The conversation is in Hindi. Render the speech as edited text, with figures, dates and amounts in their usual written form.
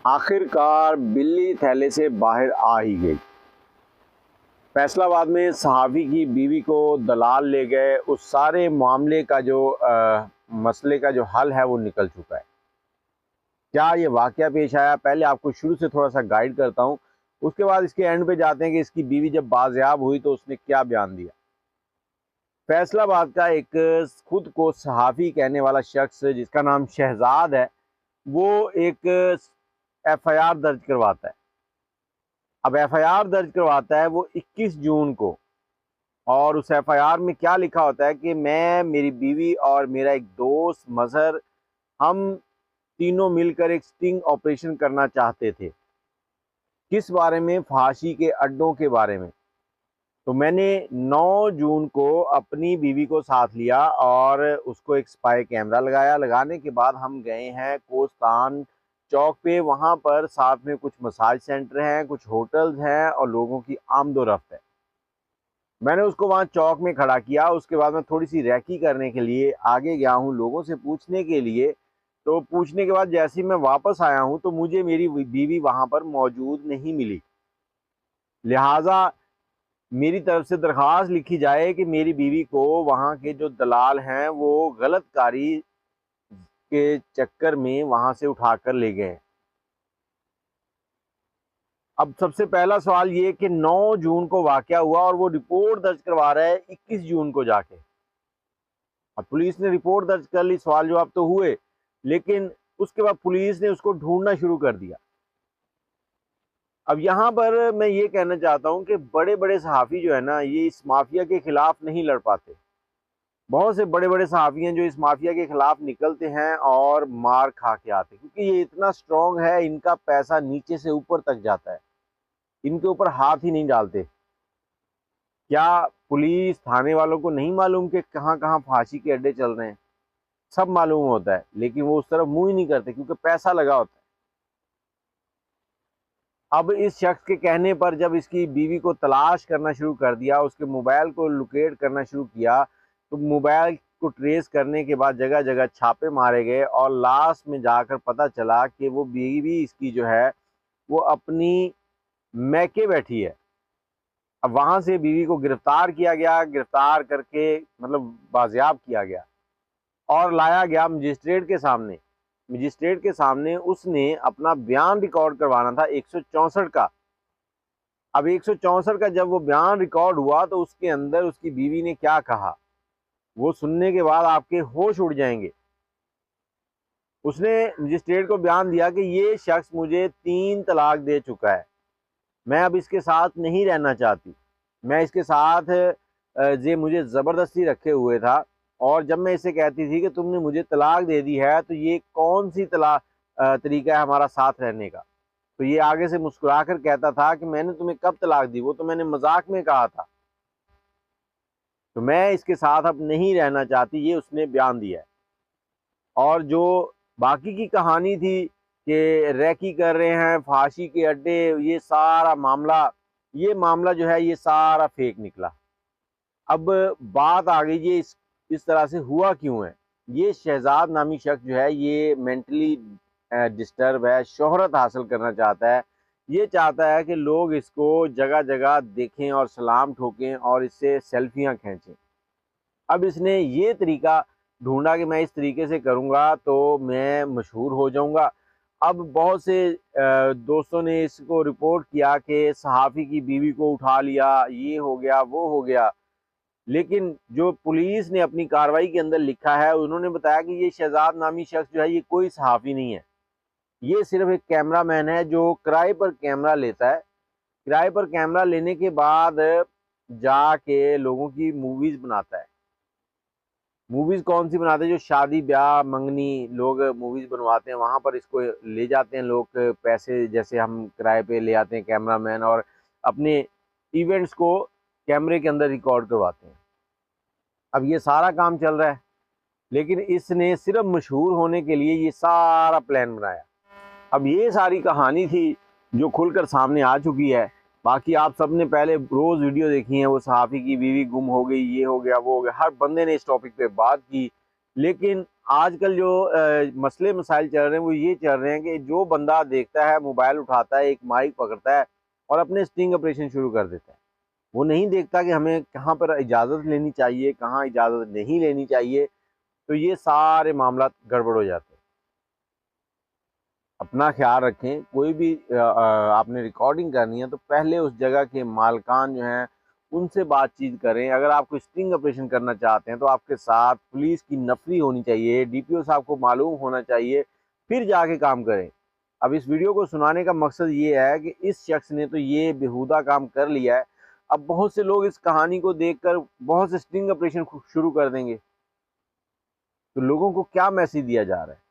आखिरकार बिल्ली थैले से बाहर आ ही गई। फैसलाबाद में सहाफ़ी की बीवी को दलाल ले गए। उस सारे मामले का जो मसले का जो हल है वो निकल चुका है। क्या ये वाक़या पेश आया, पहले आपको शुरू से थोड़ा सा गाइड करता हूँ, उसके बाद इसके एंड पे जाते हैं कि इसकी बीवी जब बाज़याब हुई तो उसने क्या बयान दिया। फैसलाबाद का एक खुद को सहाफ़ी कहने वाला शख्स जिसका नाम शहजाद है, वो एक एफआईआर दर्ज करवाता है। अब एफआईआर दर्ज करवाता है वो 21 जून को, और उस एफआईआर में क्या लिखा होता है कि मैं, मेरी बीवी और मेरा एक दोस्त मजहर, हम तीनों मिलकर एक स्टिंग ऑपरेशन करना चाहते थे। किस बारे में? फांसी के अड्डों के बारे में। तो मैंने 9 जून को अपनी बीवी को साथ लिया और उसको एक स्पाई कैमरा लगाया। लगाने के बाद हम गए हैं कोस्तान चौक पे। वहाँ पर साथ में कुछ मसाज सेंटर हैं, कुछ होटल्स हैं और लोगों की आमदोरफ्त है। मैंने उसको वहाँ चौक में खड़ा किया। उसके बाद मैं थोड़ी सी रैकी करने के लिए आगे गया हूँ लोगों से पूछने के लिए। तो पूछने के बाद जैसे ही मैं वापस आया हूँ तो मुझे मेरी बीवी वहाँ पर मौजूद नहीं मिली। लिहाजा मेरी तरफ से दरख्वास्त लिखी जाए कि मेरी बीवी को वहाँ के जो दलाल हैं वो गलतकारी के चक्कर में वहाँ से उठाकर ले गए। अब सबसे पहला सवाल ये कि 9 जून को वाक़या हुआ और वो रिपोर्ट दर्ज करवा रहा है 21 जून को जाके। अब पुलिस ने रिपोर्ट दर्ज कर ली, सवाल जवाब तो हुए, लेकिन उसके बाद पुलिस ने उसको ढूंढना शुरू कर दिया। अब यहाँ पर मैं ये कहना चाहता हूँ कि बड़े बड़े सहाफ़ी जो है ना, ये इस माफिया के खिलाफ नहीं लड़ पाते। बहुत से बड़े बड़े सहाफ़ी हैं जो इस माफिया के खिलाफ निकलते हैं और मार खा के आते हैं, क्योंकि ये इतना स्ट्रॉन्ग है, इनका पैसा नीचे से ऊपर तक जाता है, इनके ऊपर हाथ ही नहीं डालते। क्या पुलिस थाने वालों को नहीं मालूम कि कहाँ कहाँ फांसी के अड्डे चल रहे हैं? सब मालूम होता है, लेकिन वो उस तरफ मुंह ही नहीं करते क्योंकि पैसा लगा होता है। अब इस शख्स के कहने पर जब इसकी बीवी को तलाश करना शुरू कर दिया, उसके मोबाइल को लोकेट करना शुरू किया, तो मोबाइल को ट्रेस करने के बाद जगह जगह छापे मारे गए और लास्ट में जाकर पता चला कि वो बीवी इसकी जो है वो अपनी मैके बैठी है। अब वहाँ से बीवी को गिरफ्तार किया गया, गिरफ्तार करके मतलब बाजियाब किया गया और लाया गया मजिस्ट्रेट के सामने। मजिस्ट्रेट के सामने उसने अपना बयान रिकॉर्ड करवाना था 164 का। अब 164 का जब वो बयान रिकॉर्ड हुआ तो उसके अंदर उसकी बीवी ने क्या कहा, वो सुनने के बाद आपके होश उड़ जाएंगे। उसने मजिस्ट्रेट को बयान दिया कि ये शख्स मुझे 3 तलाक दे चुका है, मैं अब इसके साथ नहीं रहना चाहती, मैं इसके साथ ये मुझे ज़बरदस्ती रखे हुए था, और जब मैं इसे कहती थी कि तुमने मुझे तलाक दे दी है तो ये कौन सी तरीका है हमारा साथ रहने का। तो ये आगे से मुस्कुरा कर कहता था कि मैंने तुम्हें कब तलाक दी, वो तो मैंने मजाक में कहा था, तो मैं इसके साथ अब नहीं रहना चाहती, ये उसने बयान दिया है। और जो बाकी की कहानी थी कि रैकी कर रहे हैं, फांसी के अड्डे, ये मामला जो है ये सारा फेक निकला। अब बात आ गई ये इस तरह से हुआ क्यों है। ये शहजाद नामी शख्स जो है ये मेंटली डिस्टर्ब है, शोहरत हासिल करना चाहता है। ये चाहता है कि लोग इसको जगह जगह देखें और सलाम ठोकें और इससे सेल्फियां खींचें। अब इसने ये तरीका ढूंढा कि मैं इस तरीके से करूँगा तो मैं मशहूर हो जाऊँगा। अब बहुत से दोस्तों ने इसको रिपोर्ट किया कि सहाफ़ी की बीवी को उठा लिया, ये हो गया, वो हो गया। लेकिन जो पुलिस ने अपनी कार्रवाई के अंदर लिखा है, उन्होंने बताया कि ये शहजाद नामी शख्स जो है ये कोई सहाफ़ी नहीं है, ये सिर्फ एक कैमरामैन है जो किराए पर कैमरा लेता है। किराए पर कैमरा लेने के बाद जाके लोगों की मूवीज़ बनाता है। मूवीज़ कौन सी बनाते हैं? जो शादी ब्याह मंगनी लोग मूवीज़ बनवाते हैं, वहाँ पर इसको ले जाते हैं लोग, पैसे जैसे हम किराए पे ले आते हैं कैमरामैन, और अपने इवेंट्स को कैमरे के अंदर रिकॉर्ड करवाते हैं। अब ये सारा काम चल रहा है, लेकिन इसने सिर्फ मशहूर होने के लिए ये सारा प्लान बनाया। अब ये सारी कहानी थी जो खुलकर सामने आ चुकी है। बाकी आप सब ने पहले रोज़ वीडियो देखी है, वो सहाफ़ी की बीवी गुम हो गई, ये हो गया, वो हो गया, हर बंदे ने इस टॉपिक पे बात की, लेकिन आजकल जो मसले मसाइल चल रहे हैं वो ये चल रहे हैं कि जो बंदा देखता है, मोबाइल उठाता है, एक माइक पकड़ता है और अपने स्टिंग ऑपरेशन शुरू कर देता है। वो नहीं देखता कि हमें कहाँ पर इजाज़त लेनी चाहिए, कहाँ इजाज़त नहीं लेनी चाहिए, तो ये सारे मामला गड़बड़ हो जाते हैं। अपना ख्याल रखें, कोई भी आपने रिकॉर्डिंग करनी है तो पहले उस जगह के मालकान जो हैं उनसे बातचीत करें। अगर आप कोई स्टिंग ऑपरेशन करना चाहते हैं तो आपके साथ पुलिस की नफरी होनी चाहिए, डीपीओ साहब को मालूम होना चाहिए, फिर जाके काम करें। अब इस वीडियो को सुनाने का मकसद ये है कि इस शख्स ने तो ये बेहुदा काम कर लिया है, अब बहुत से लोग इस कहानी को देखकर बहुत से स्टिंग ऑपरेशन शुरू कर देंगे। तो लोगों को क्या मैसेज दिया जा रहा है?